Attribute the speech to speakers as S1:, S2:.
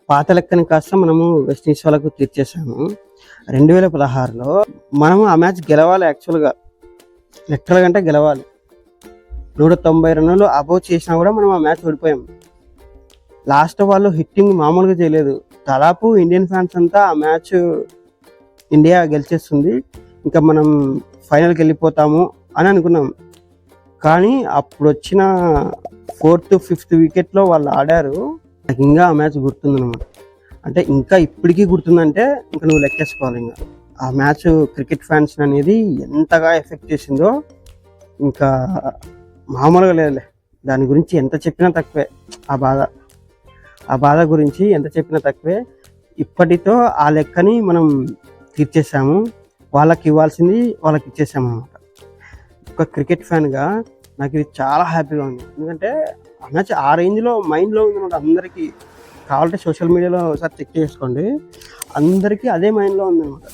S1: పాత లెక్కని కాస్త మనము వెస్టిండీస్ వాళ్ళకు తీర్చేసాము. 2016లో మనము ఆ మ్యాచ్ గెలవాలి, యాక్చువల్గా లిటరల్గా అంటే గెలవాలి. 190 రన్నులు అబోవ్ చేసినా కూడా మనం ఆ మ్యాచ్ ఓడిపోయాం. లాస్ట్ వాళ్ళు హిట్టింగ్ మామూలుగా చేయలేదు. దాదాపు ఇండియన్ ఫ్యాన్స్ అంతా ఆ మ్యాచ్ ఇండియా గెలిచేస్తుంది, ఇంకా మనం ఫైనల్కి వెళ్ళిపోతాము అని అనుకున్నాం. కానీ అప్పుడు వచ్చిన 4th, 5th వికెట్లో వాళ్ళు ఆడారు. నాకు ఇంకా ఆ మ్యాచ్ గుర్తుందన్నమాట. అంటే ఇంకా ఇప్పటికీ గుర్తుందంటే ఇంకా నువ్వు లెక్కేసుకోవాలి. ఇంకా ఆ మ్యాచ్ క్రికెట్ ఫ్యాన్స్ అనేది ఎంతగా ఎఫెక్ట్ చేసిందో ఇంకా మామూలుగా లేదులే. దాని గురించి ఎంత చెప్పినా తక్కువే. ఆ బాధ గురించి ఎంత చెప్పినా తక్కువే. ఇప్పటితో ఆ లెక్కని మనం తీర్చేసాము, వాళ్ళకి ఇవ్వాల్సింది వాళ్ళకి ఇచ్చేసాము అనమాట. ఒక క్రికెట్ ఫ్యాన్గా నాకు ఇది చాలా హ్యాపీగా ఉంది. ఎందుకంటే ఆ మ్యాచ్ ఆ రేంజ్లో మైండ్లో ఉందన్నమాట. అందరికీ కావాలంటే సోషల్ మీడియాలో ఒకసారి చెక్ చేసుకోండి, అందరికీ అదే మైండ్లో ఉందన్నమాట.